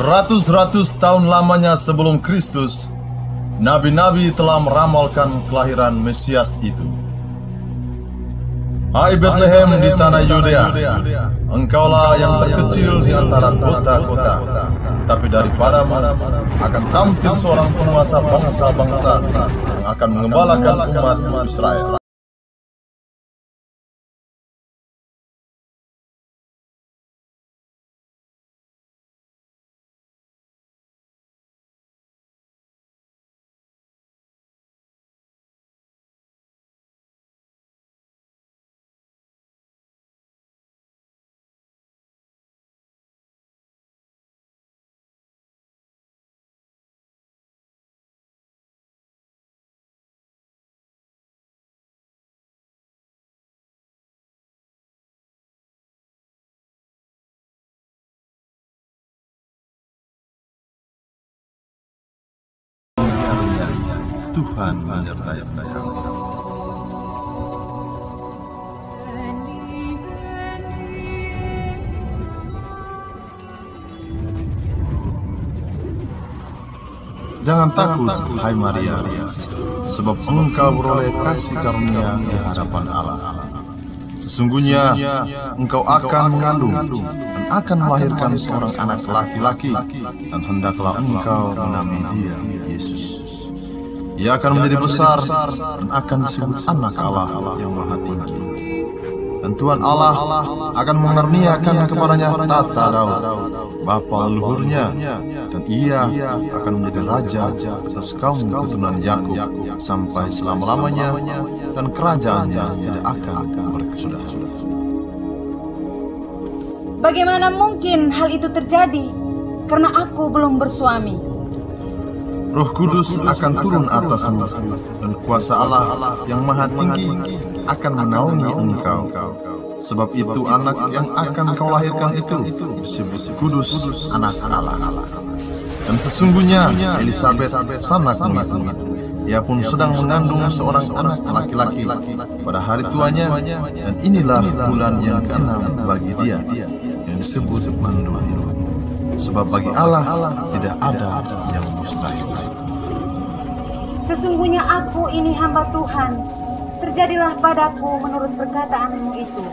Beratus-ratus tahun lamanya sebelum Kristus, nabi-nabi telah meramalkan kelahiran Mesias itu. Hai Bethlehem di tanah Yudea, engkaulah yang terkecil di antara kota-kota, tapi daripadamu akan tampil seorang penguasa bangsa-bangsa yang akan mengembalakan umat Israel. Tuhan menyertai engkau. Jangan takut, hai Maria, sebab engkau beroleh kasih karunia di hadapan Allah. Sesungguhnya engkau akan mengandung dan akan melahirkan seorang anak laki-laki, dan hendaklah engkau menamai dia Yesus. Ia akan menjadi besar dan akan disebut anak Allah yang maha tinggi. Dan Tuhan Allah akan mengaruniakan kepadanya tahta Daud, bapa leluhurnya, dan ia akan menjadi raja atas kaum keturunan Yakub sampai selama-lamanya, dan kerajaannya tidak akan berkesudahan. Bagaimana mungkin hal itu terjadi? Karena aku belum bersuami. Roh Kudus akan turun atasmu, dan kuasa Allah yang maha tinggi akan menaungi engkau. Sebab itu anak yang akan kau lahirkan itu disebut Kudus, anak Allah. Dan sesungguhnya Elisabet sanakmu itu, ia pun sedang mengandung seorang anak laki-laki pada hari tuanya, dan inilah bulan yang ke-6 bagi dia, yang disebut mandu. Sebab bagi Allah tidak ada yang mustahil. Sesungguhnya aku ini hamba Tuhan, terjadilah padaku menurut perkataanmu itu.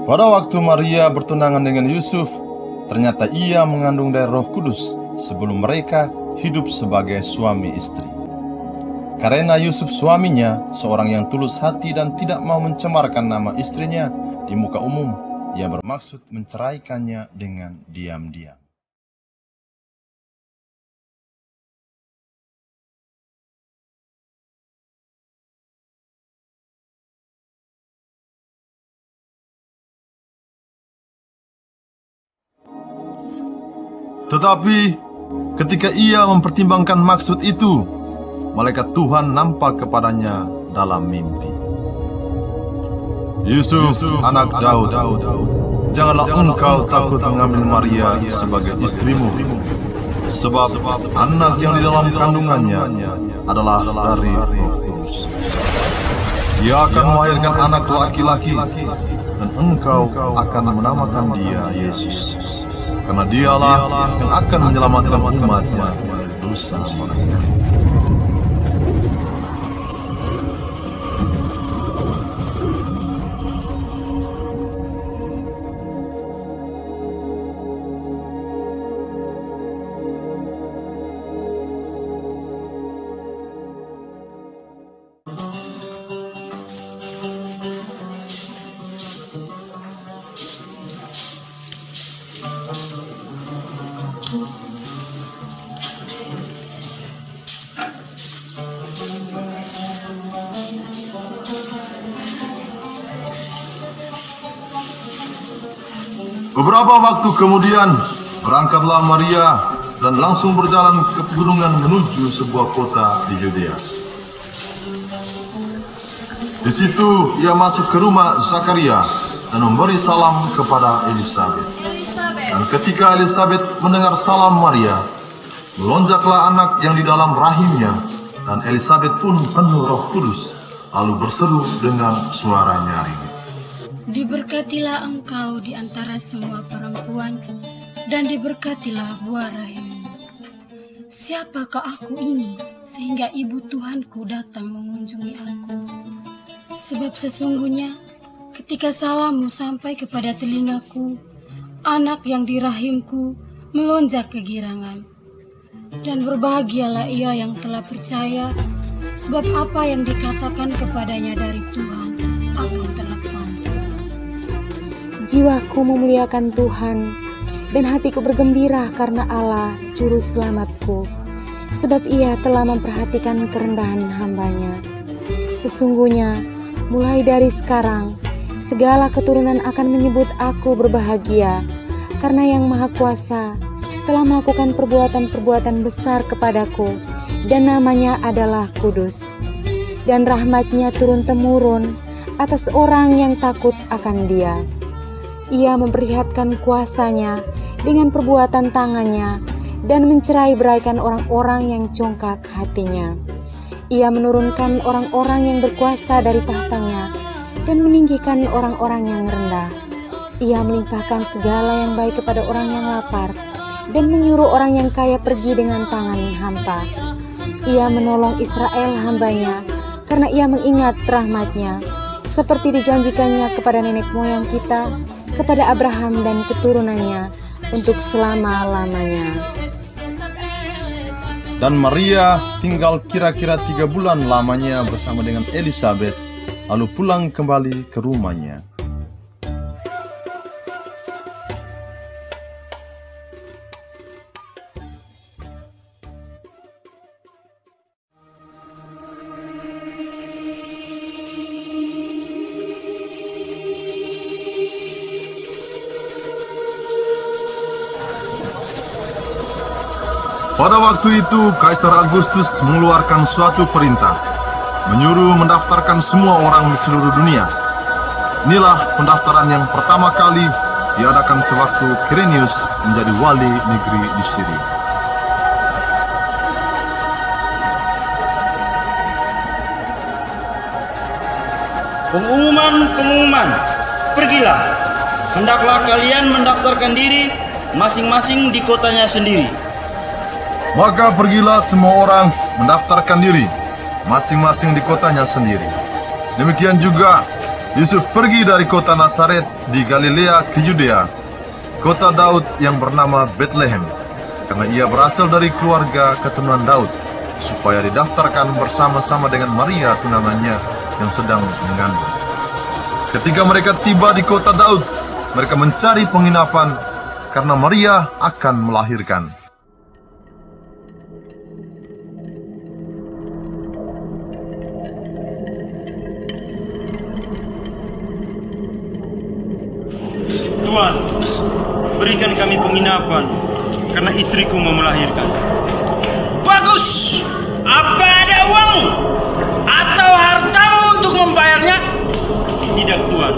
Pada waktu Maria bertunangan dengan Yusuf, ternyata ia mengandung dari Roh Kudus sebelum mereka hidup sebagai suami istri. Karena Yusuf suaminya seorang yang tulus hati dan tidak mau mencemarkan nama istrinya di muka umum, ia bermaksud menceraikannya dengan diam-diam. Tetapi ketika ia mempertimbangkan maksud itu, malaikat Tuhan nampak kepadanya dalam mimpi. Yusuf, anak Daud, janganlah engkau takut mengambil Maria sebagai istrimu, sebab anak yang di dalam kandungannya adalah dari Roh Kudus. Ia akan melahirkan anak laki-laki, dan engkau akan menamakan dia Yesus, karena dialah yang akan menyelamatkan umatnya dari dosa mereka. Beberapa waktu kemudian, berangkatlah Maria dan langsung berjalan ke pegunungan menuju sebuah kota di Yudea. Di situ ia masuk ke rumah Zakaria dan memberi salam kepada Elisabet. Dan ketika Elisabet mendengar salam Maria, melonjaklah anak yang di dalam rahimnya, dan Elisabet pun penuh Roh Kudus lalu berseru dengan suara nyaring. Diberkatilah engkau di antara semua perempuan, dan diberkatilah buah rahimmu. Siapakah aku ini, sehingga ibu Tuhanku datang mengunjungi aku? Sebab sesungguhnya, ketika salammu sampai kepada telingaku, anak yang di rahimku melonjak kegirangan. Dan berbahagialah ia yang telah percaya, sebab apa yang dikatakan kepadanya dari Tuhan akan terlaksana. Jiwaku memuliakan Tuhan, dan hatiku bergembira karena Allah, Juru Selamatku, sebab Ia telah memperhatikan kerendahan hamba-Nya. Sesungguhnya, mulai dari sekarang, segala keturunan akan menyebut aku berbahagia, karena Yang Maha Kuasa telah melakukan perbuatan-perbuatan besar kepadaku, dan namanya adalah kudus. Dan rahmat-Nya turun-temurun atas orang yang takut akan Dia. Ia memperlihatkan kuasa-Nya dengan perbuatan tangan-Nya dan mencerai-beraikan orang-orang yang congkak hatinya. Ia menurunkan orang-orang yang berkuasa dari tahtanya dan meninggikan orang-orang yang rendah. Ia melimpahkan segala yang baik kepada orang yang lapar dan menyuruh orang yang kaya pergi dengan tangan hampa. Ia menolong Israel hamba-Nya karena Ia mengingat rahmat-Nya seperti dijanjikannya kepada nenek moyang kita, kepada Abraham dan keturunannya untuk selama-lamanya. Dan Maria tinggal kira-kira 3 bulan lamanya bersama dengan Elisabet, lalu pulang kembali ke rumahnya. Pada waktu itu, Kaisar Agustus mengeluarkan suatu perintah, menyuruh mendaftarkan semua orang di seluruh dunia. Inilah pendaftaran yang pertama kali diadakan sewaktu Quirinius menjadi wali negeri di Syria. Pengumuman, pergilah, hendaklah kalian mendaftarkan diri masing-masing di kotanya sendiri. Maka pergilah semua orang mendaftarkan diri masing-masing di kotanya sendiri. Demikian juga Yusuf pergi dari kota Nazaret di Galilea ke Yudea, kota Daud yang bernama Bethlehem, karena ia berasal dari keluarga keturunan Daud, supaya didaftarkan bersama-sama dengan Maria tunangannya yang sedang mengandung. Ketika mereka tiba di kota Daud, mereka mencari penginapan karena Maria akan melahirkan. Tuhan, berikan kami penginapan karena istriku mau melahirkan. Bagus! Apa ada uangmu atau hartamu untuk membayarnya? Tidak Tuhan,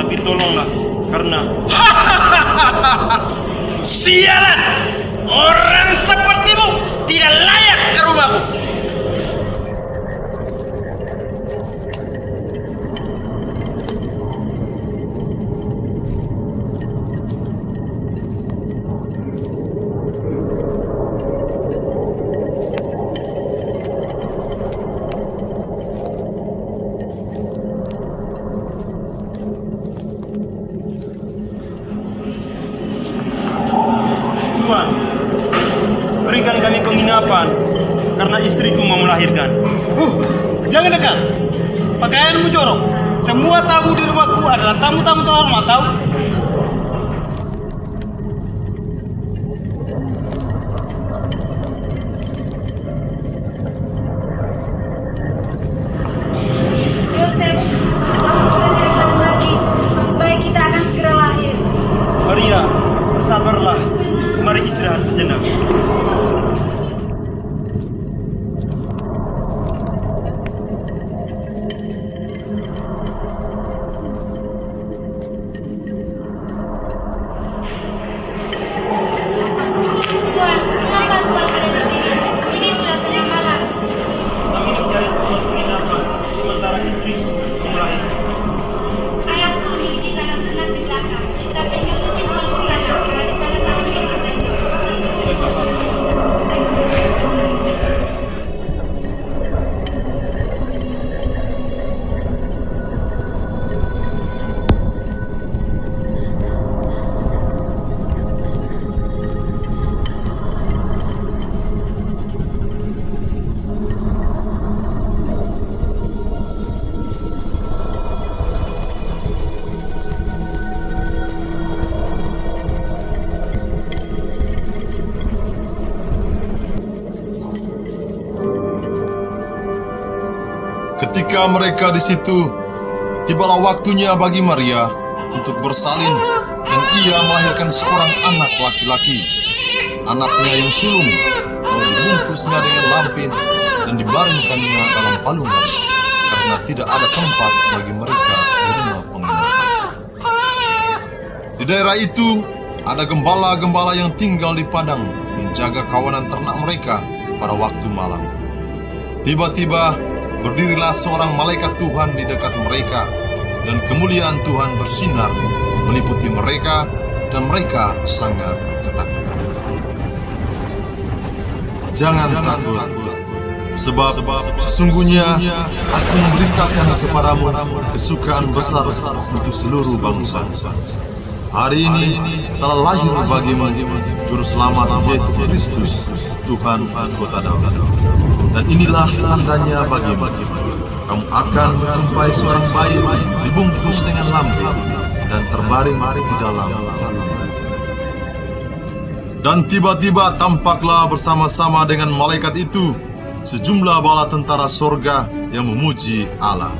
tapi tolonglah karena sialan, orang sepertimu tidak layak ke rumahku. Tuhan, berikan kami penginapan karena istriku mau melahirkan. Jangan dekat. Pakaianmu jorok. Semua tamu di rumahku adalah tamu-tamu terhormat, tahu? Yosef, kamu sudah tidak kandung lagi. Baik, kita akan segera lahir. Maria, sabarlah. Mari istirahat sejenak. Tuhan, kenapa Tuhan ada di sini? Ini sudah tengah malam. Kami mencari tempat penginapan sementara kita ketika mereka di situ, tibalah waktunya bagi Maria untuk bersalin, dan ia melahirkan seorang anak laki-laki. Anaknya yang sulung, lalu dibungkusnya dengan lampin dan dibaringkannya dalam palungan, karena tidak ada tempat bagi mereka di rumah penginapan. Di daerah itu ada gembala-gembala yang tinggal di padang menjaga kawanan ternak mereka pada waktu malam. Tiba-tiba berdirilah seorang malaikat Tuhan di dekat mereka, dan kemuliaan Tuhan bersinar meliputi mereka, dan mereka sangat ketakutan. Jangan takut, sebab sesungguhnya aku memberitakan kepadamu kesukaan besar untuk seluruh bangsa. Hari ini telah lahir bagimu Juru Selamat, yaitu Kristus, Tuhan kota Daud. Dan inilah tandanya bagimu: kamu akan menjumpai seorang bayi dibungkus dengan lampin dan terbaring di dalam palungan. Dan tiba-tiba tampaklah bersama-sama dengan malaikat itu sejumlah bala tentara sorga yang memuji Allah.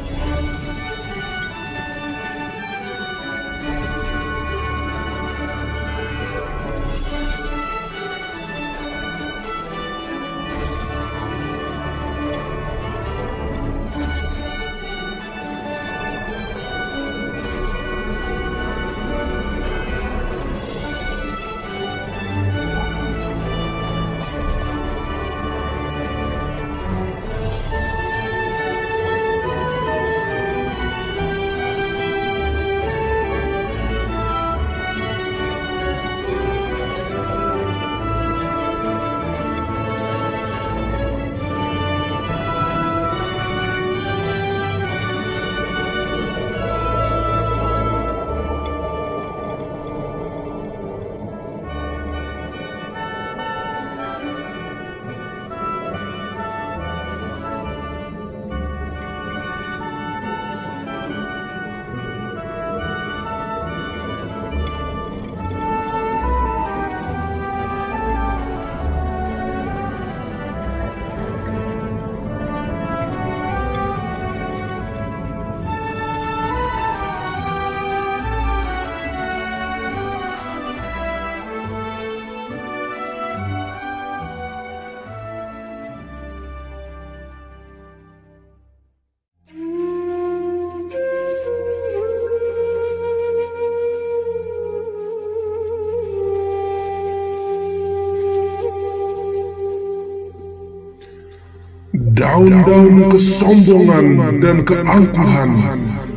Daun-daun kesombongan dan keangkuhan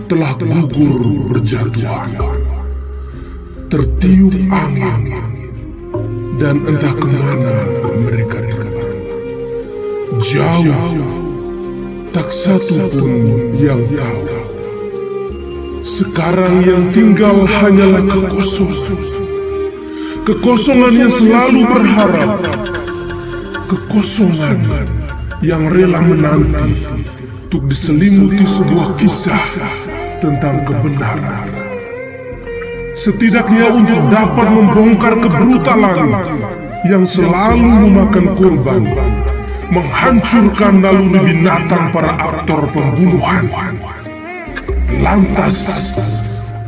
telah gugur berjatuhan. Tertiup angin, dan entah kemana mereka terbang. Jauh, tak satu pun yang tahu. Sekarang yang tinggal hanyalah kekosongan. Kekosongan yang selalu berharap. Kekosongan yang rela menanti untuk diselimuti sebuah kisah tentang kebenaran. Setidaknya untuk dapat membongkar kebrutalan yang selalu memakan korban, menghancurkan naluri binatang para aktor pembunuhan. Lantas,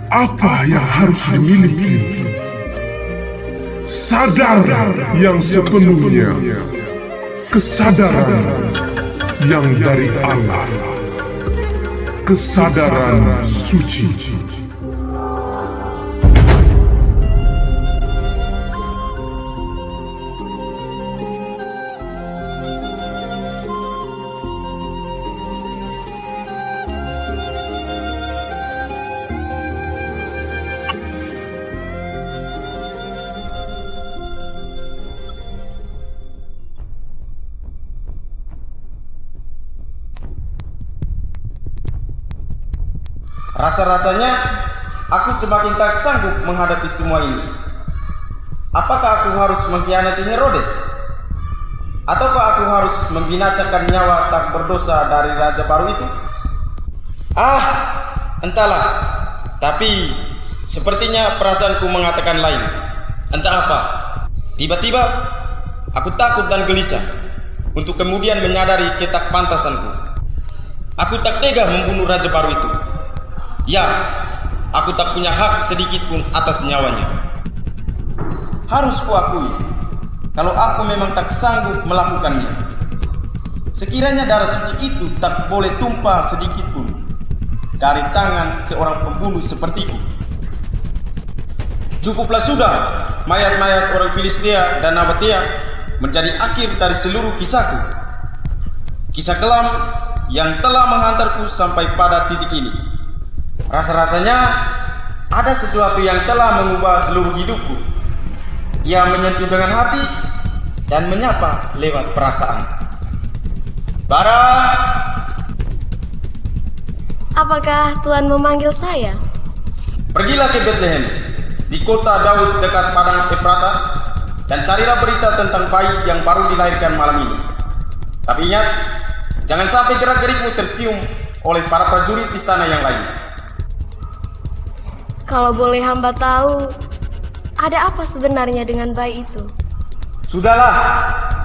apa yang harus dimiliki? Sadar yang sepenuhnya, kesadaran yang dari Allah, kesadaran suci. Rasa-rasanya aku semakin tak sanggup menghadapi semua ini. Apakah aku harus mengkhianati Herodes? Ataukah aku harus membinasakan nyawa tak berdosa dari raja baru itu? Entahlah. Tapi sepertinya perasaanku mengatakan lain. Entah apa. Tiba-tiba aku takut dan gelisah untuk kemudian menyadari ketakpantasanku. Aku tak tega membunuh raja baru itu. Ya, aku tak punya hak sedikit pun atas nyawanya. Harus kuakui, kalau aku memang tak sanggup melakukannya. Sekiranya darah suci itu tak boleh tumpah sedikit pun dari tangan seorang pembunuh sepertiku. Cukuplah sudah mayat-mayat orang Filistia dan Nabatea menjadi akhir dari seluruh kisahku. Kisah kelam yang telah menghantarku sampai pada titik ini. Rasa-rasanya ada sesuatu yang telah mengubah seluruh hidupku. Ia menyentuh dengan hati dan menyapa lewat perasaan. Bara! Apakah Tuhan memanggil saya? Pergilah ke Bethlehem, di kota Daud dekat padang Efrata, dan carilah berita tentang bayi yang baru dilahirkan malam ini. Tapi ingat, jangan sampai gerak-gerikmu tercium oleh para prajurit istana yang lain. Kalau boleh hamba tahu, ada apa sebenarnya dengan bayi itu? Sudahlah,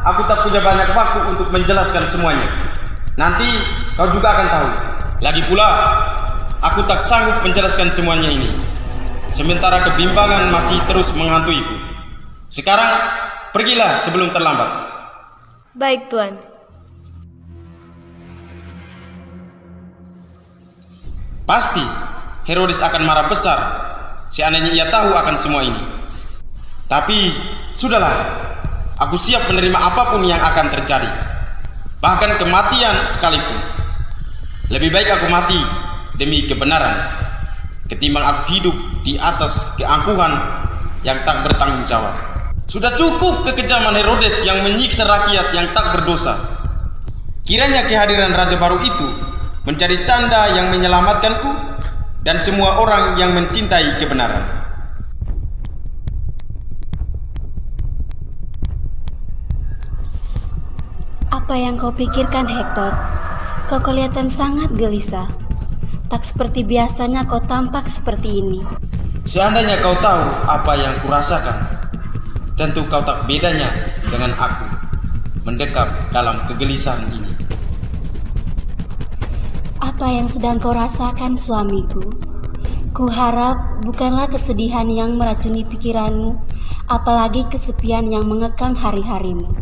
aku tak punya banyak waktu untuk menjelaskan semuanya. Nanti kau juga akan tahu. Lagi pula, aku tak sanggup menjelaskan semuanya ini, sementara kebimbangan masih terus menghantuiku. Sekarang, pergilah sebelum terlambat. Baik, Tuan. Pasti Herodes akan marah besar seandainya ia tahu akan semua ini. Tapi sudahlah, aku siap menerima apapun yang akan terjadi, bahkan kematian sekalipun. Lebih baik aku mati demi kebenaran ketimbang aku hidup di atas keangkuhan yang tak bertanggung jawab. Sudah cukup kekejaman Herodes yang menyiksa rakyat yang tak berdosa. Kiranya kehadiran raja baru itu menjadi tanda yang menyelamatkanku dan semua orang yang mencintai kebenaran. Apa yang kau pikirkan, Hector? Kau kelihatan sangat gelisah. Tak seperti biasanya kau tampak seperti ini. Seandainya kau tahu apa yang kurasakan, tentu kau tak bedanya dengan aku mendekap dalam kegelisahan ini. Apa yang sedang kau rasakan, suamiku? Kuharap bukanlah kesedihan yang meracuni pikiranmu, apalagi kesepian yang mengekang hari-harimu.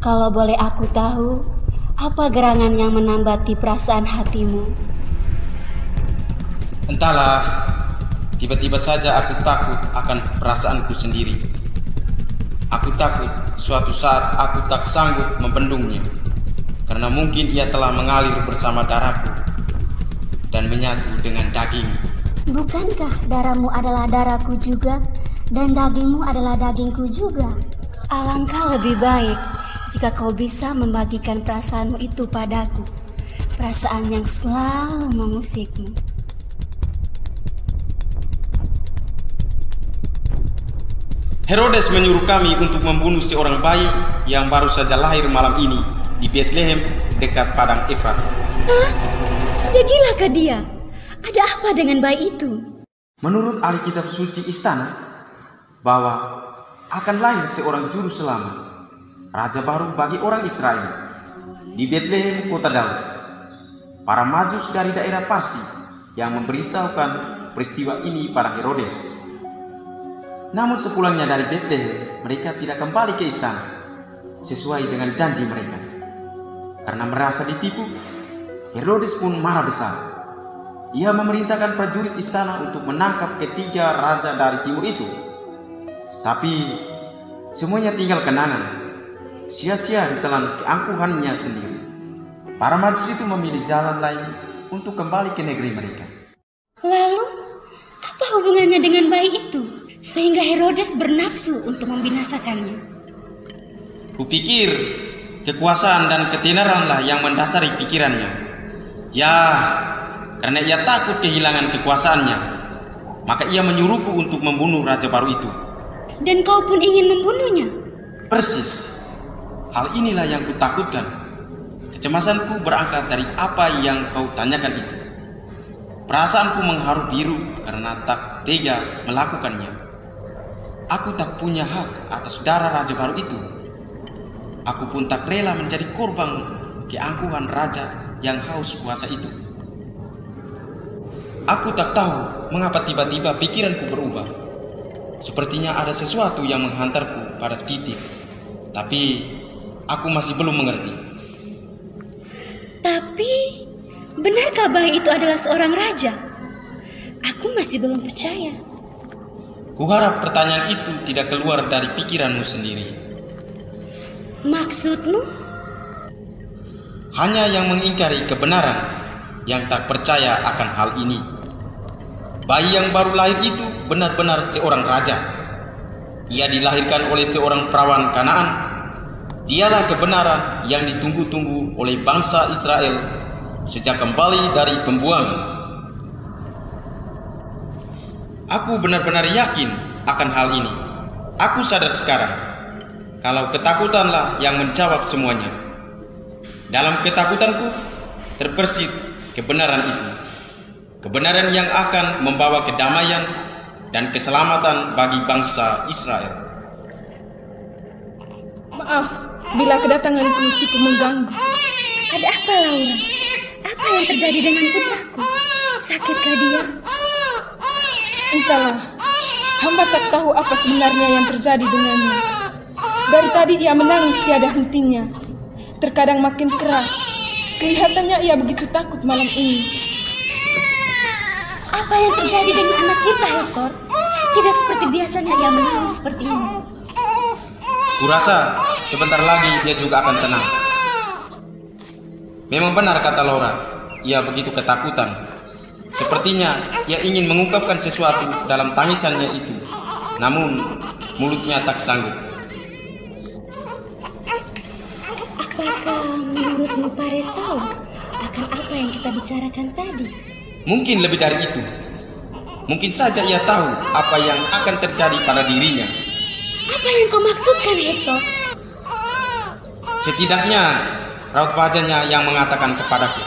Kalau boleh aku tahu, apa gerangan yang menambati perasaan hatimu? Entahlah, tiba-tiba saja aku takut akan perasaanku sendiri. Aku takut suatu saat aku tak sanggup membendungnya, karena mungkin ia telah mengalir bersama darahku dan menyatu dengan daging. Bukankah darahmu adalah darahku juga, dan dagingmu adalah dagingku juga? Alangkah lebih baik jika kau bisa membagikan perasaanmu itu padaku, perasaan yang selalu mengusikmu. Herodes menyuruh kami untuk membunuh seorang bayi yang baru saja lahir malam ini di Bethlehem dekat padang Efrata. Hah? Sudah gilakah dia? Ada apa dengan bayi itu? Menurut Alkitab suci istana, bahwa akan lahir seorang juru selamat, raja baru bagi orang Israel di Bethlehem kota Daud. Para majus dari daerah Parsi yang memberitahukan peristiwa ini pada Herodes. Namun sepulangnya dari Bethlehem, mereka tidak kembali ke istana sesuai dengan janji mereka. Karena merasa ditipu, Herodes pun marah besar. Ia memerintahkan prajurit istana untuk menangkap ketiga raja dari timur itu. Tapi semuanya tinggal kenangan, sia-sia ditelan keangkuhannya sendiri. Para majus itu memilih jalan lain untuk kembali ke negeri mereka. Lalu, apa hubungannya dengan bayi itu, sehingga Herodes bernafsu untuk membinasakannya? Kupikir kekuasaan dan ketenaranlah yang mendasari pikirannya. Ya, karena ia takut kehilangan kekuasaannya, maka ia menyuruhku untuk membunuh raja baru itu. Dan kau pun ingin membunuhnya? Persis. Hal inilah yang kutakutkan. Kecemasanku berangkat dari apa yang kau tanyakan itu. Perasaanku mengharu biru karena tak tega melakukannya. Aku tak punya hak atas darah raja baru itu. Aku pun tak rela menjadi korban keangkuhan raja yang haus kuasa itu. Aku tak tahu mengapa tiba-tiba pikiranku berubah. Sepertinya ada sesuatu yang menghantarku pada titik, tapi aku masih belum mengerti. Tapi, benarkah bayi itu adalah seorang raja? Aku masih belum percaya. Kuharap pertanyaan itu tidak keluar dari pikiranmu sendiri. Maksudmu? Hanya yang mengingkari kebenaran, yang tak percaya akan hal ini. Bayi yang baru lahir itu benar-benar seorang raja. Ia dilahirkan oleh seorang perawan Kanaan. Dialah kebenaran yang ditunggu-tunggu oleh bangsa Israel sejak kembali dari pembuangan. Aku benar-benar yakin akan hal ini. Aku sadar sekarang kalau ketakutanlah yang menjawab semuanya. Dalam ketakutanku terbersit kebenaran itu. Kebenaran yang akan membawa kedamaian dan keselamatan bagi bangsa Israel. Maaf bila kedatanganku cukup mengganggu. Ada apa, Laura? Apa yang terjadi dengan putraku? Sakitkah dia? Entahlah, hamba tak tahu apa sebenarnya yang terjadi dengannya. Dari tadi ia menangis tiada hentinya. Terkadang makin keras. Kelihatannya ia begitu takut malam ini. Apa yang terjadi dengan anak kita, Hector? Tidak seperti biasanya ia menangis seperti ini. Kurasa sebentar lagi dia juga akan tenang. Memang benar kata Laura, ia begitu ketakutan. Sepertinya ia ingin mengungkapkan sesuatu dalam tangisannya itu, namun mulutnya tak sanggup. Apakah menurutmu Pares tahu akan apa yang kita bicarakan tadi? Mungkin lebih dari itu. Mungkin saja ia tahu apa yang akan terjadi pada dirinya. Apa yang kau maksudkan, Hector? Setidaknya raut wajahnya yang mengatakan kepadaku.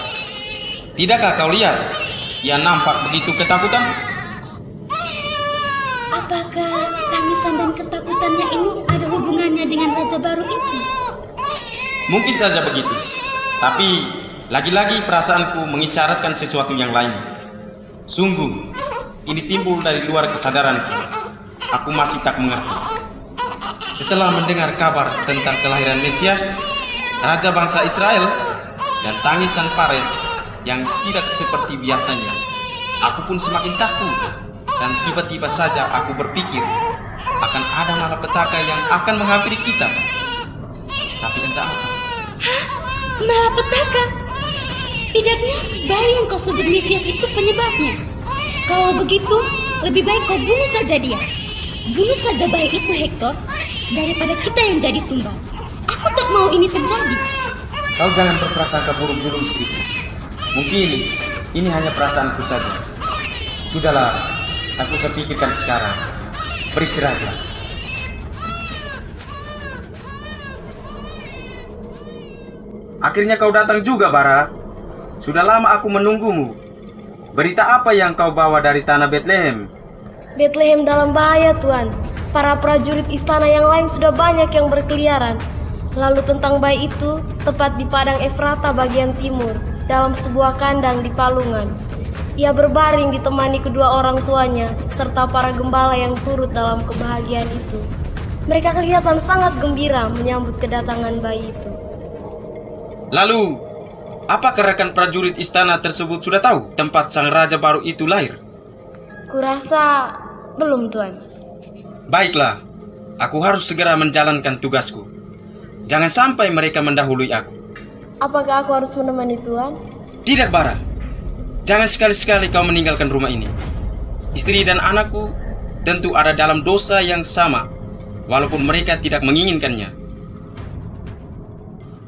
Tidakkah kau lihat? Ia nampak begitu ketakutan. Apakah tangisan dan ketakutannya ini ada hubungannya dengan raja baru itu? Mungkin saja begitu. Tapi lagi-lagi perasaanku mengisyaratkan sesuatu yang lain. Sungguh, ini timbul dari luar kesadaranku. Aku masih tak mengerti. Setelah mendengar kabar tentang kelahiran Mesias, Raja bangsa Israel, dan tangisan Pares yang tidak seperti biasanya, aku pun semakin takut. Dan tiba-tiba saja aku berpikir akan ada malapetaka yang akan menghampiri kita. Tapi entah apa. Hah? Malapetaka? Setidaknya bayi yang kau sebut Mesias itu penyebabnya. Kalau begitu, lebih baik kau bunuh saja dia. Bunuh saja bayi itu, Hector, daripada kita yang jadi tumbal. Aku tak mau ini terjadi. Kau jangan berprasangka buruk dulu, istriku. Mungkin ini hanya perasaanku saja. Sudahlah, aku sepikirkan sekarang. Beristirahatlah. Akhirnya kau datang juga, Bara. Sudah lama aku menunggumu. Berita apa yang kau bawa dari tanah Bethlehem? Bethlehem dalam bahaya, Tuan. Para prajurit istana yang lain sudah banyak yang berkeliaran. Lalu tentang bayi itu, tepat di padang Efrata bagian timur, dalam sebuah kandang di palungan. Ia berbaring ditemani kedua orang tuanya, serta para gembala yang turut dalam kebahagiaan itu. Mereka kelihatan sangat gembira menyambut kedatangan bayi itu. Lalu, apakah rekan prajurit istana tersebut sudah tahu tempat sang raja baru itu lahir? Kurasa belum, Tuan. Baiklah, aku harus segera menjalankan tugasku. Jangan sampai mereka mendahului aku. Apakah aku harus menemani Tuan? Tidak, Bara. Jangan sekali-sekali kau meninggalkan rumah ini. Istri dan anakku tentu ada dalam dosa yang sama, walaupun mereka tidak menginginkannya.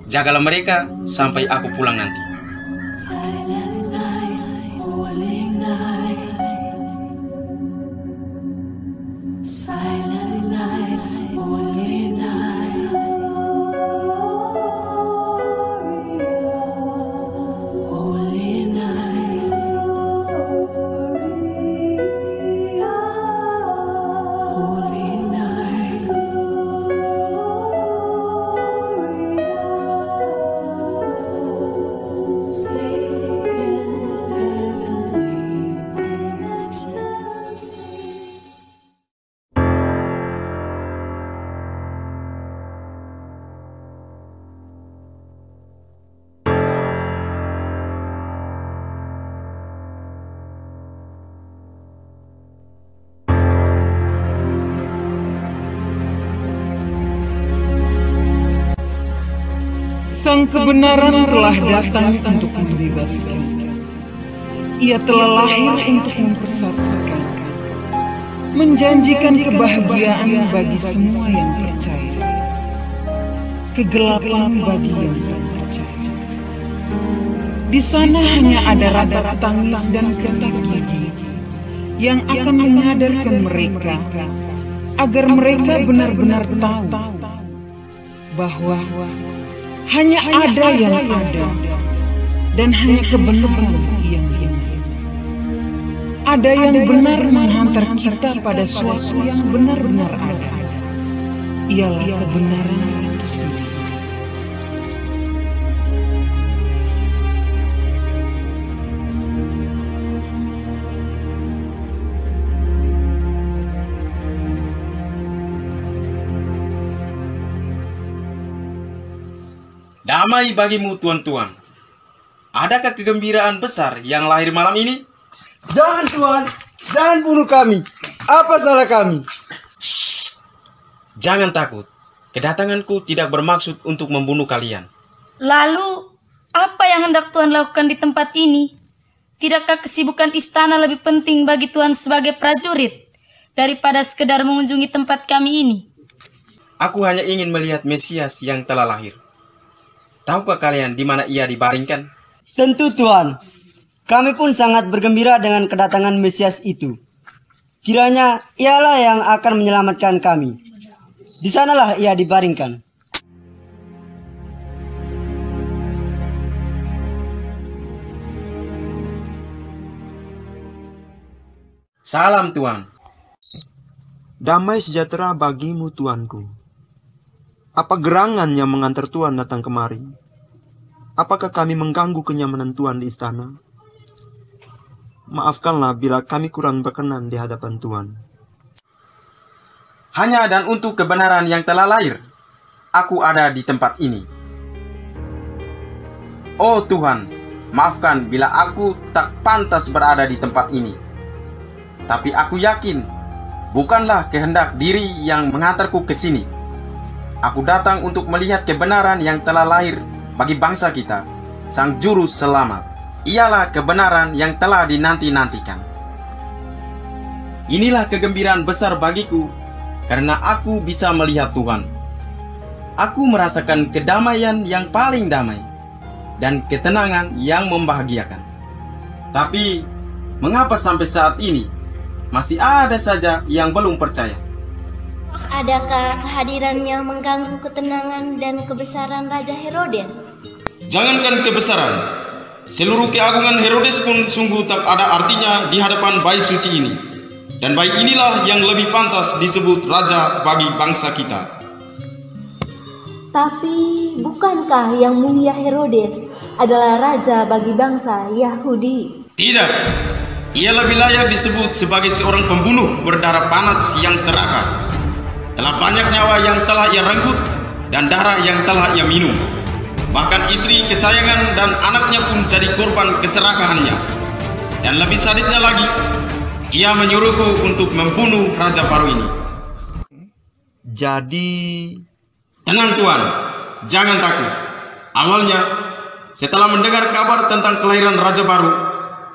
Jagalah mereka sampai aku pulang nanti. Sang kebenaran telah datang untuk membebaskan. Ia telah lahir untuk mempersatukan, menjanjikan kebahagiaan bagi semua yang percaya, kegelapan bagi yang tak percaya. Di sana hanya ada ratap tangis dan getar gigi yang akan menyadarkan mereka agar mereka benar-benar tahu bahwa hanya ada yang ada dan hanya kebenaran yang benar. Ada yang benar menghantar kita pada suatu yang benar-benar ada. Ialah kebenaran itu sendiri. Damai bagimu tuan-tuan. Adakah kegembiraan besar yang lahir malam ini? Jangan Tuan, jangan bunuh kami. Apa salah kami? Jangan takut. Kedatanganku tidak bermaksud untuk membunuh kalian. Lalu, apa yang hendak Tuhan lakukan di tempat ini? Tidakkah kesibukan istana lebih penting bagi Tuhan sebagai prajurit daripada sekedar mengunjungi tempat kami ini? Aku hanya ingin melihat Mesias yang telah lahir. Tahukah kalian di mana ia dibaringkan? Tentu Tuhan. Kami pun sangat bergembira dengan kedatangan Mesias itu. Kiranya ialah yang akan menyelamatkan kami. Di sanalah ia dibaringkan. Salam Tuan. Damai sejahtera bagimu Tuanku. Apa gerangan yang mengantar Tuan datang kemari? Apakah kami mengganggu kenyamanan Tuan di istana? Maafkanlah bila kami kurang berkenan di hadapan Tuan. Hanya dan untuk kebenaran yang telah lahir, aku ada di tempat ini. Oh Tuhan, maafkan bila aku tak pantas berada di tempat ini. Tapi aku yakin, bukanlah kehendak diri yang mengantarku ke sini. Aku datang untuk melihat kebenaran yang telah lahir bagi bangsa kita, Sang Juru Selamat. Ialah kebenaran yang telah dinanti-nantikan. Inilah kegembiraan besar bagiku, karena aku bisa melihat Tuhan. Aku merasakan kedamaian yang paling damai, dan ketenangan yang membahagiakan. Tapi, mengapa sampai saat ini, masih ada saja yang belum percaya? Adakah kehadirannya mengganggu ketenangan dan kebesaran Raja Herodes? Jangankan kebesaran, seluruh keagungan Herodes pun sungguh tak ada artinya di hadapan bayi suci ini. Dan bayi inilah yang lebih pantas disebut raja bagi bangsa kita. Tapi bukankah yang mulia Herodes adalah raja bagi bangsa Yahudi? Tidak, ia lebih layak disebut sebagai seorang pembunuh berdarah panas yang serakah. Telah banyak nyawa yang telah ia renggut dan darah yang telah ia minum. Bahkan istri kesayangan dan anaknya pun jadi korban keserakahannya. Dan lebih sadisnya lagi, ia menyuruhku untuk membunuh raja baru ini. Jadi... Tenang Tuan, jangan takut. Awalnya, setelah mendengar kabar tentang kelahiran raja baru,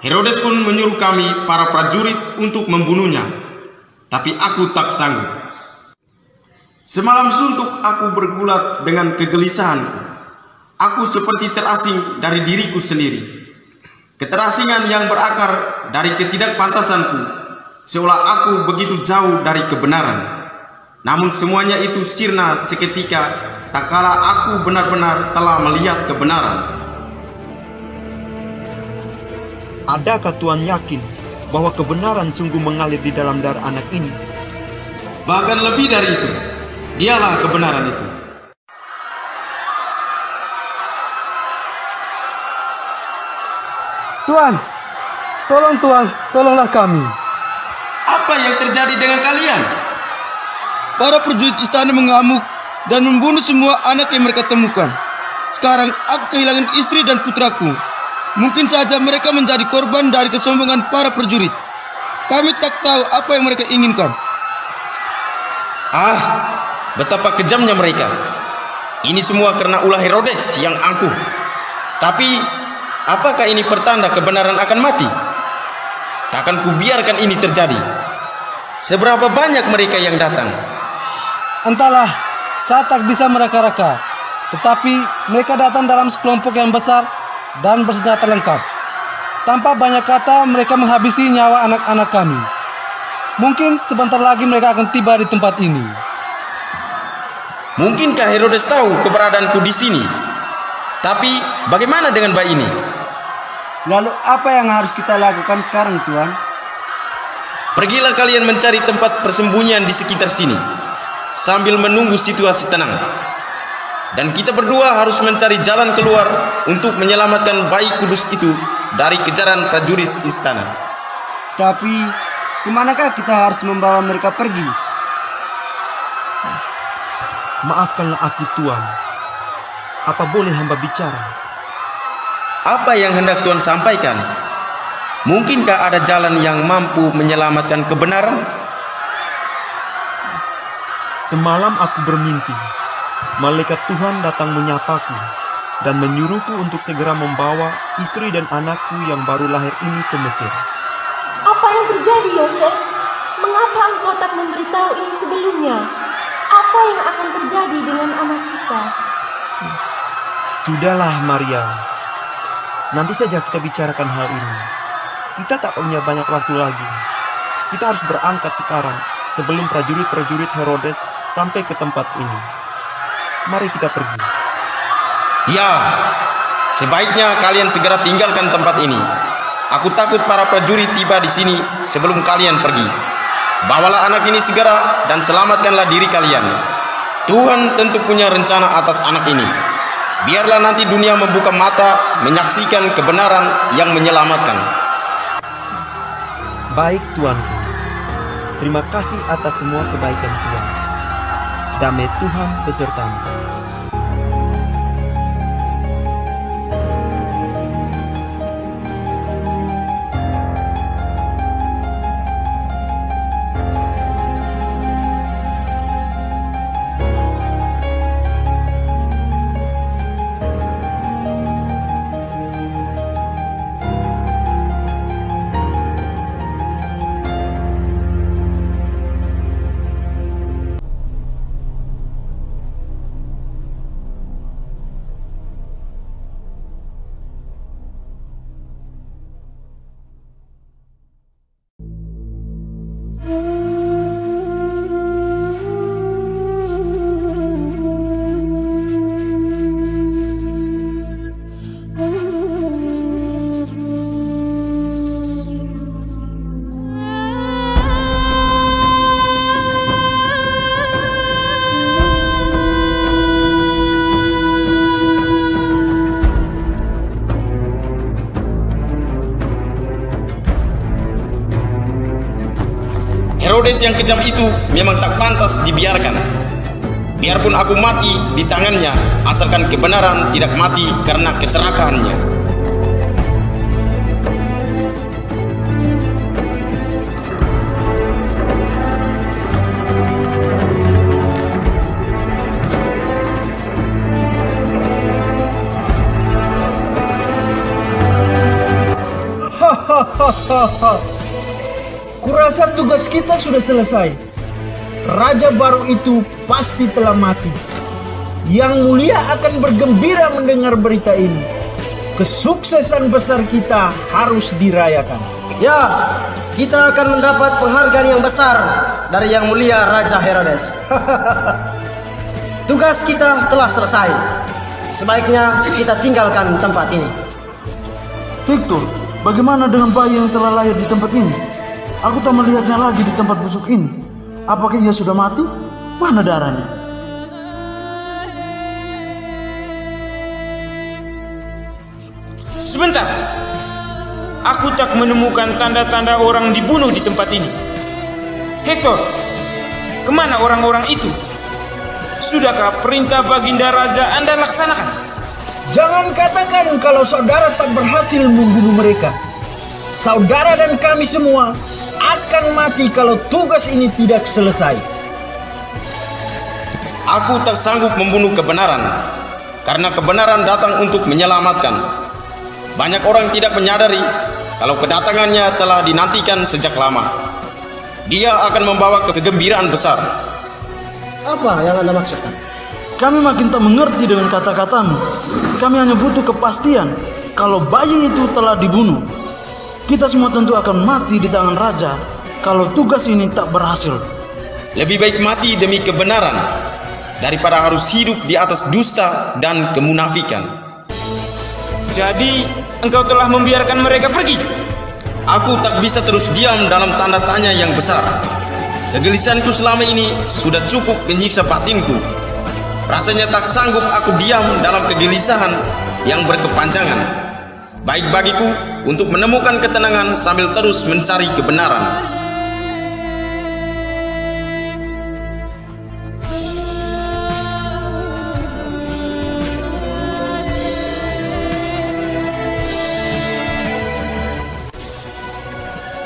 Herodes pun menyuruh kami para prajurit untuk membunuhnya. Tapi aku tak sanggup. Semalam suntuk aku bergulat dengan kegelisahanku. Aku seperti terasing dari diriku sendiri. Keterasingan yang berakar dari ketidakpantasanku, seolah aku begitu jauh dari kebenaran. Namun semuanya itu sirna seketika tak kala aku benar-benar telah melihat kebenaran. Adakah Tuan yakin bahwa kebenaran sungguh mengalir di dalam darah anak ini? Bahkan lebih dari itu, dialah kebenaran itu. Tuan, tolonglah kami. Apa yang terjadi dengan kalian? Para prajurit istana mengamuk dan membunuh semua anak yang mereka temukan. Sekarang aku kehilangan istri dan putraku. Mungkin saja mereka menjadi korban dari kesombongan para prajurit. Kami tak tahu apa yang mereka inginkan. Betapa kejamnya mereka. Ini semua karena ulah Herodes yang angkuh. Tapi apakah ini pertanda kebenaran akan mati? Takkan kubiarkan ini terjadi. Seberapa banyak mereka yang datang? Entahlah, saya tak bisa mereka-reka. Tetapi mereka datang dalam sekelompok yang besar dan bersenjata lengkap. Tanpa banyak kata, mereka menghabisi nyawa anak-anak kami. Mungkin sebentar lagi mereka akan tiba di tempat ini. Mungkinkah Herodes tahu keberadaanku di sini? Tapi bagaimana dengan bayi ini? Lalu apa yang harus kita lakukan sekarang, Tuan? Pergilah kalian mencari tempat persembunyian di sekitar sini, sambil menunggu situasi tenang. Dan kita berdua harus mencari jalan keluar untuk menyelamatkan bayi kudus itu dari kejaran prajurit istana. Tapi, kemanakah kita harus membawa mereka pergi? Maafkanlah aku, Tuan. Apa boleh hamba bicara? Apa yang hendak Tuan sampaikan? Mungkinkah ada jalan yang mampu menyelamatkan kebenaran? Semalam aku bermimpi. Malaikat Tuhan datang menyapaku dan menyuruhku untuk segera membawa istri dan anakku yang baru lahir ini ke Mesir. Apa yang terjadi, Yosef? Mengapa engkau tak memberitahu ini sebelumnya? Apa yang akan terjadi dengan anak kita? Sudahlah, Maria. Nanti saja kita bicarakan hal ini. Kita tak punya banyak waktu lagi. Kita harus berangkat sekarang sebelum prajurit-prajurit Herodes sampai ke tempat ini. Mari kita pergi. Ya, sebaiknya kalian segera tinggalkan tempat ini. Aku takut para prajurit tiba di sini sebelum kalian pergi. Bawalah anak ini segera dan selamatkanlah diri kalian. Tuhan tentu punya rencana atas anak ini. Biarlah nanti dunia membuka mata menyaksikan kebenaran yang menyelamatkan. Baik, Tuanku. Terima kasih atas semua kebaikan Tuhan. Damai Tuhan besertamu. Herodes yang kejam itu memang tak pantas dibiarkan. Biarpun aku mati di tangannya, asalkan kebenaran tidak mati karena keserakahannya. Kurasa tugas kita sudah selesai. Raja baru itu pasti telah mati. Yang mulia akan bergembira mendengar berita ini. Kesuksesan besar kita harus dirayakan. Ya, kita akan mendapat penghargaan yang besar dari Yang Mulia Raja Herodes. Tugas kita telah selesai. Sebaiknya kita tinggalkan tempat ini. Victor, bagaimana dengan bayi yang telah lahir di tempat ini? Aku tak melihatnya lagi di tempat busuk ini. Apakah ia sudah mati? Mana darahnya? Sebentar. Aku tak menemukan tanda-tanda orang dibunuh di tempat ini. Hector, kemana orang-orang itu? Sudahkah perintah Baginda Raja Anda laksanakan? Jangan katakan kalau saudara tak berhasil membunuh mereka. Saudara dan kami semua akan mati kalau tugas ini tidak selesai. Aku tak sanggup membunuh kebenaran, karena kebenaran datang untuk menyelamatkan. Banyak orang tidak menyadari kalau kedatangannya telah dinantikan sejak lama. Dia akan membawa kegembiraan besar. Apa yang Anda maksudkan? Kami makin tak mengerti dengan kata-katamu. Kami hanya butuh kepastian kalau bayi itu telah dibunuh. Kita semua tentu akan mati di tangan raja kalau tugas ini tak berhasil. Lebih baik mati demi kebenaran daripada harus hidup di atas dusta dan kemunafikan. Jadi, engkau telah membiarkan mereka pergi? Aku tak bisa terus diam dalam tanda tanya yang besar. Kegelisahanku selama ini sudah cukup menyiksa batinku. Rasanya tak sanggup aku diam dalam kegelisahan yang berkepanjangan. Baik bagiku untuk menemukan ketenangan sambil terus mencari kebenaran.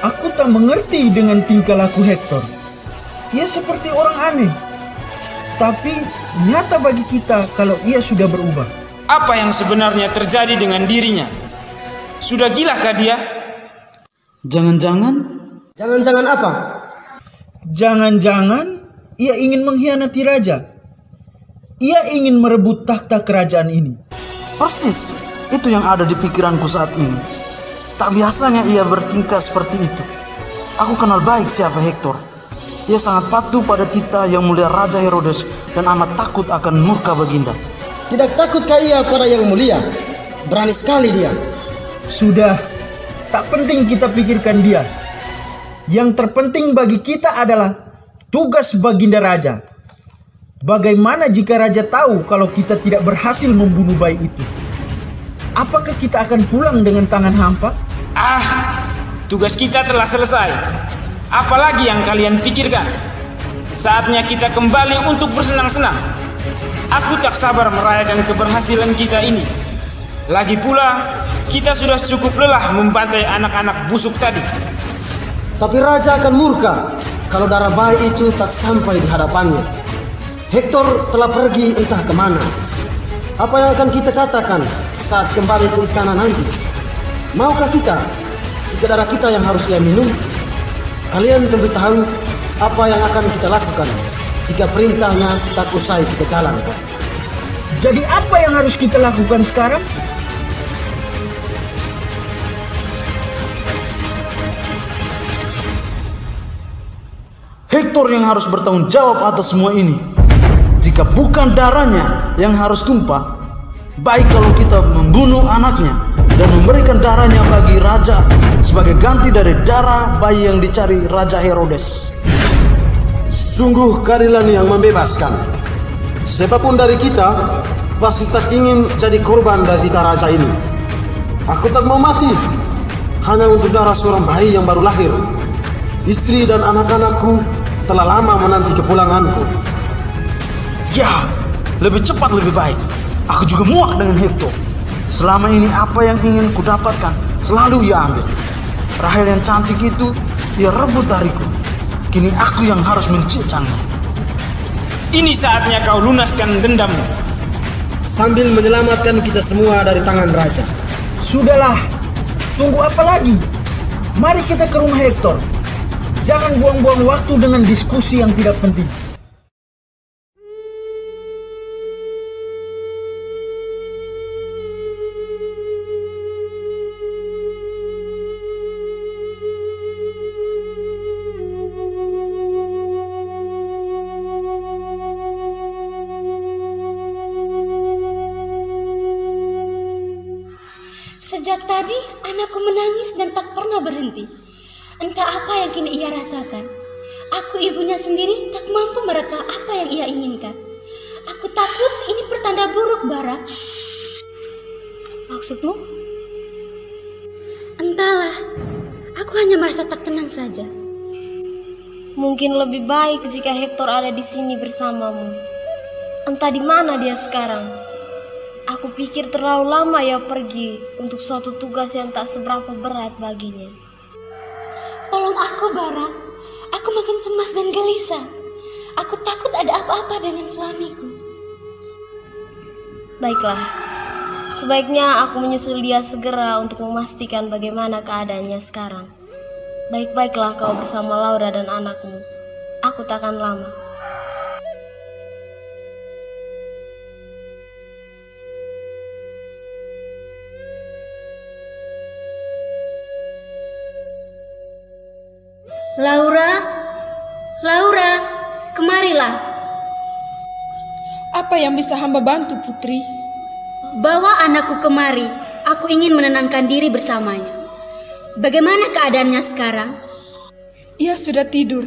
Aku tak mengerti dengan tingkah laku Hektor. Ia seperti orang aneh. Tapi nyata bagi kita kalau ia sudah berubah. Apa yang sebenarnya terjadi dengan dirinya? Sudah gilakah dia? Jangan-jangan? Jangan-jangan apa? Jangan-jangan ia ingin mengkhianati raja. Ia ingin merebut takhta kerajaan ini. Persis, itu yang ada di pikiranku saat ini. Tak biasanya ia bertingkah seperti itu. Aku kenal baik siapa Hektor. Ia sangat patuh pada titah yang mulia Raja Herodes dan amat takut akan murka Baginda. Tidak takutkah ia pada yang mulia? Berani sekali dia. Sudah, tak penting kita pikirkan dia. Yang terpenting bagi kita adalah tugas Baginda Raja. Bagaimana jika Raja tahu kalau kita tidak berhasil membunuh bayi itu? Apakah kita akan pulang dengan tangan hampa? Tugas kita telah selesai. Apalagi yang kalian pikirkan? Saatnya kita kembali untuk bersenang-senang. Aku tak sabar merayakan keberhasilan kita ini. Lagi pula, kita sudah cukup lelah membantai anak-anak busuk tadi. Tapi Raja akan murka kalau darah bayi itu tak sampai di hadapannya. Hektor telah pergi entah kemana. Apa yang akan kita katakan saat kembali ke istana nanti? Maukah kita jika darah kita yang harus ia minum? Kalian tentu tahu apa yang akan kita lakukan jika perintahnya tak usai kita jalankan. Jadi apa yang harus kita lakukan sekarang? Hektor yang harus bertanggung jawab atas semua ini. Jika bukan darahnya yang harus tumpah, baik kalau kita membunuh anaknya dan memberikan darahnya bagi raja sebagai ganti dari darah bayi yang dicari Raja Herodes. Sungguh keadilan yang membebaskan. Siapapun dari kita pasti tak ingin jadi korban dari titah raja ini. Aku tak mau mati hanya untuk darah seorang bayi yang baru lahir. Istri dan anak-anakku telah lama menanti kepulanganku. Ya, lebih cepat lebih baik. Aku juga muak dengan Hektor. Selama ini apa yang ingin kudapatkan selalu ia ambil. Rahel yang cantik itu ia rebut dariku. Kini aku yang harus mencincangnya. Ini saatnya kau lunaskan dendammu. Sambil menyelamatkan kita semua dari tangan raja. Sudahlah, tunggu apa lagi? Mari kita ke rumah Hektor. Jangan buang-buang waktu dengan diskusi yang tidak penting. Sejak tadi anakku menangis dan tak pernah berhenti. Entah apa yang kini ia rasakan. Aku ibunya sendiri tak mampu mereka apa yang ia inginkan. Aku takut ini pertanda buruk, Bara. Maksudmu? Entahlah, aku hanya merasa tak tenang saja. Mungkin lebih baik jika Hektor ada di sini bersamamu. Entah di mana dia sekarang. Aku pikir terlalu lama ia pergi untuk suatu tugas yang tak seberapa berat baginya. Tolong aku, Bara. Aku makin cemas dan gelisah. Aku takut ada apa-apa dengan suamiku. Baiklah, sebaiknya aku menyusul dia segera untuk memastikan bagaimana keadaannya sekarang. Baik-baiklah kau bersama Laura dan anakmu. Aku takkan lama. Laura, kemarilah. Apa yang bisa hamba bantu, Putri? Bawa anakku kemari. Aku ingin menenangkan diri bersamanya. Bagaimana keadaannya sekarang? Ia sudah tidur,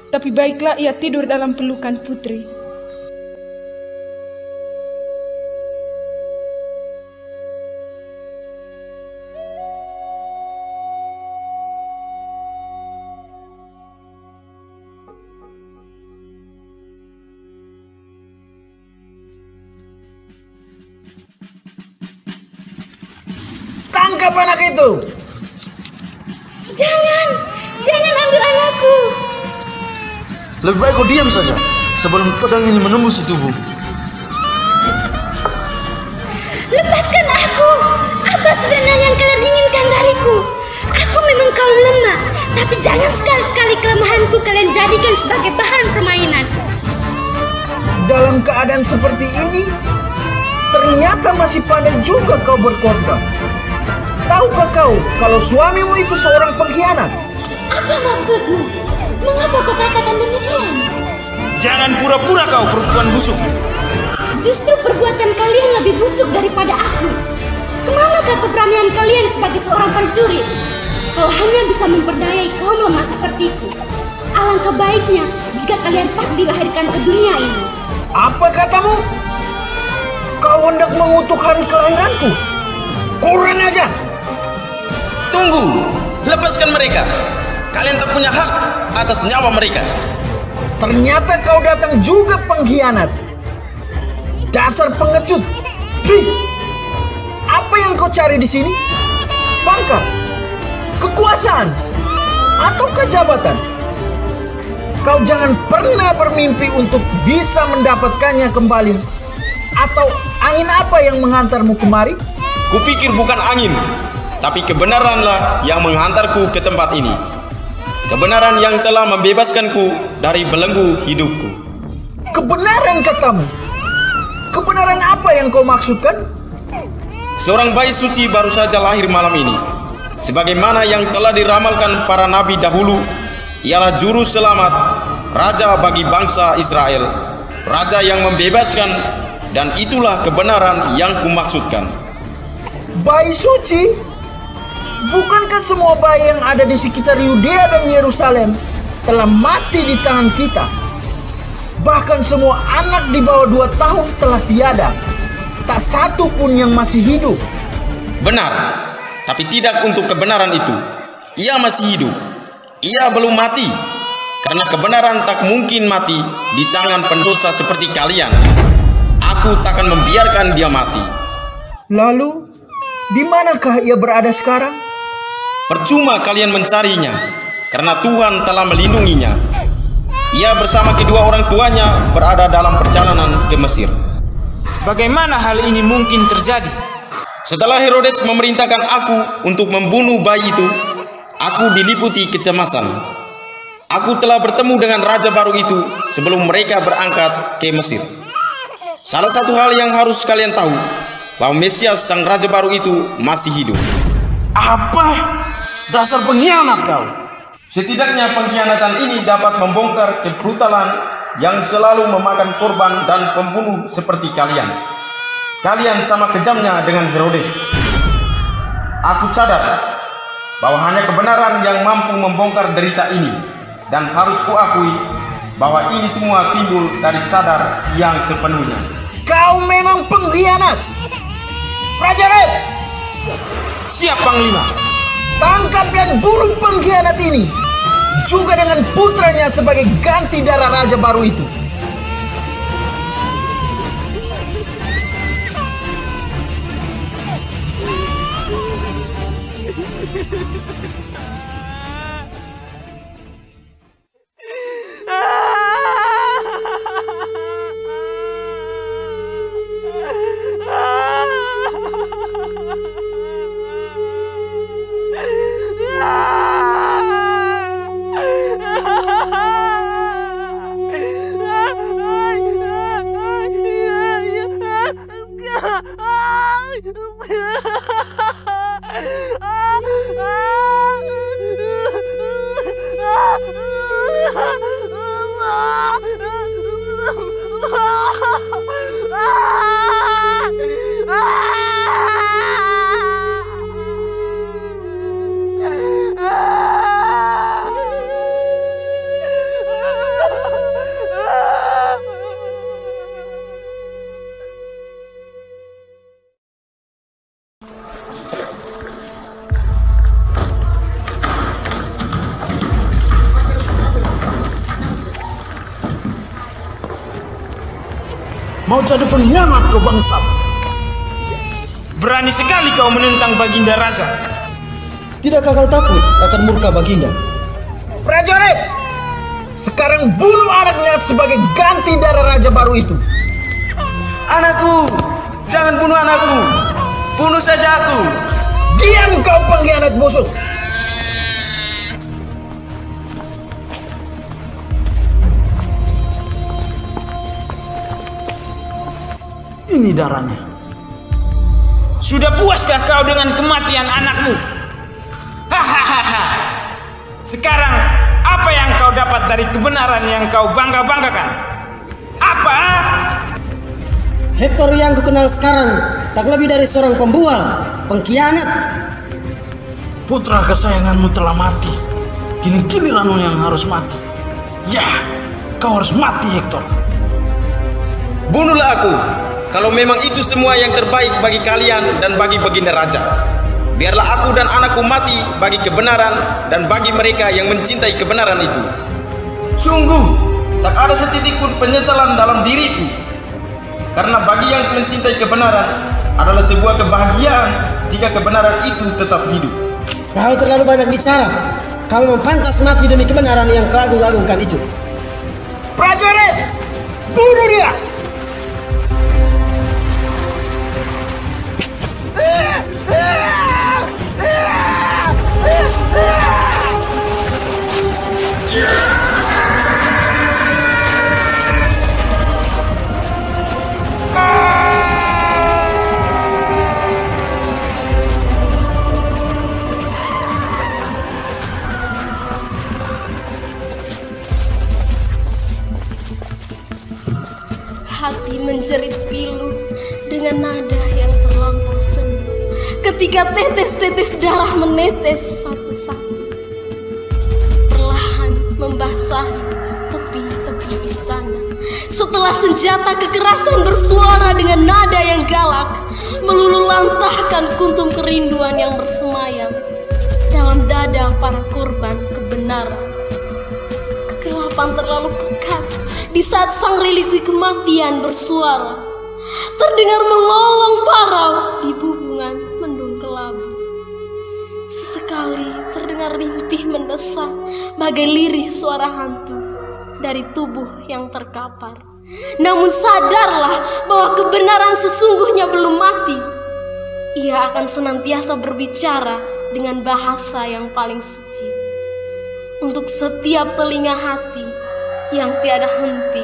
tapi baiklah ia tidur dalam pelukan Putri. Tangkap anak itu! Jangan ambil anakku. Lebih baik kau diam saja sebelum pedang ini menembus tubuh. Lepaskan aku. Apa sebenarnya yang kalian inginkan dariku? Aku memang kaum lemah, tapi jangan sekali-sekali kelemahanku kalian jadikan sebagai bahan permainan. Dalam keadaan seperti ini, ternyata masih pandai juga kau berkorban. Tahukah kau kalau suamimu itu seorang pengkhianat? Apa maksudmu? Mengapa kau katakan demikian? Jangan pura-pura kau perempuan busuk. Justru perbuatan kalian lebih busuk daripada aku. Kemanakah keberanian kalian sebagai seorang prajurit? Kalau hanya bisa memperdayai kaum lemah sepertiku. Alangkah baiknya jika kalian tak dilahirkan ke dunia ini. Apa katamu? Kau hendak mengutuk hari kelahiranku? Kurang aja! Tunggu, lepaskan mereka. Kalian tak punya hak atas nyawa mereka. Ternyata kau datang juga pengkhianat. Dasar pengecut. Apa yang kau cari di sini? Pangkat, kekuasaan, atau kejabatan? Kau jangan pernah bermimpi untuk bisa mendapatkannya kembali. Atau angin apa yang menghantarmu kemari? Kupikir bukan angin, tapi kebenaranlah yang menghantarku ke tempat ini. Kebenaran yang telah membebaskanku dari belenggu hidupku. Kebenaran katamu? Kebenaran apa yang kau maksudkan? Seorang bayi suci baru saja lahir malam ini. Sebagaimana yang telah diramalkan para nabi dahulu, ialah juru selamat, raja bagi bangsa Israel, raja yang membebaskan, dan itulah kebenaran yang kumaksudkan. Bayi suci? Bukankah semua bayi yang ada di sekitar Yudea dan Yerusalem telah mati di tangan kita? Bahkan semua anak di bawah 2 tahun telah tiada. Tak satu pun yang masih hidup. Benar, tapi tidak untuk kebenaran itu. Ia masih hidup. Ia belum mati. Karena kebenaran tak mungkin mati di tangan pendosa seperti kalian. Aku takkan membiarkan dia mati. Lalu, di manakah ia berada sekarang? Percuma kalian mencarinya, karena Tuhan telah melindunginya. Ia bersama kedua orang tuanya berada dalam perjalanan ke Mesir. Bagaimana hal ini mungkin terjadi? Setelah Herodes memerintahkan aku untuk membunuh bayi itu, aku diliputi kecemasan. Aku telah bertemu dengan raja baru itu sebelum mereka berangkat ke Mesir. Salah satu hal yang harus kalian tahu, bahwa Mesias sang raja baru itu masih hidup. Apa? Dasar pengkhianat kau! Setidaknya pengkhianatan ini dapat membongkar kebrutalan yang selalu memakan korban dan pembunuh seperti kalian. Kalian sama kejamnya dengan Herodes. Aku sadar bahwa hanya kebenaran yang mampu membongkar derita ini, dan harus kuakui bahwa ini semua timbul dari sadar yang sepenuhnya. Kau memang pengkhianat! Prajurit! Siap, Panglima. Tangkap dan bunuh pengkhianat ini, juga dengan putranya sebagai ganti darah raja baru itu. Mau jadi pengkhianat kau bangsat. Berani sekali kau menentang Baginda Raja. Tidakkah kau takut akan murka Baginda? Prajurit, sekarang bunuh anaknya sebagai ganti darah raja baru itu. Anakku, jangan bunuh anakku. Bunuh saja aku. Diam kau pengkhianat busuk. Ini darahnya. Sudah puaskah kau dengan kematian anakmu? Hahaha. Sekarang apa yang kau dapat dari kebenaran yang kau bangga-banggakan? Apa? Hektor yang kukenal sekarang tak lebih dari seorang pembual, pengkhianat. Putra kesayanganmu telah mati. Kini giliranmu yang harus mati. Ya, kau harus mati, Hektor. Bunuhlah aku. Kalau memang itu semua yang terbaik bagi kalian dan bagi Baginda Raja. Biarlah aku dan anakku mati bagi kebenaran dan bagi mereka yang mencintai kebenaran itu. Sungguh, tak ada setitik pun penyesalan dalam diriku. Karena bagi yang mencintai kebenaran adalah sebuah kebahagiaan jika kebenaran itu tetap hidup. Kau terlalu banyak bicara. Kau memang pantas mati demi kebenaran yang kau agung-agungkan itu. Prajurit, bunuh dia! Hati menjerit pilu dengan nada yang terlampau sendu ketika tetes-tetes darah menetes satu-satu, perlahan membasahi tepi-tepi istana. Setelah senjata kekerasan bersuara dengan nada yang galak, meluluhlantahkan kuntum kerinduan yang bersemayam dalam dada para korban kebenaran. Kegelapan terlalu pekat di saat sang relikwi kematian bersuara, terdengar melolong parau di bubungan mendung kelabu. Sesekali terdengar rintih mendesak bagai lirih suara hantu dari tubuh yang terkapar. Namun sadarlah bahwa kebenaran sesungguhnya belum mati. Ia akan senantiasa berbicara dengan bahasa yang paling suci untuk setiap telinga hati yang tiada henti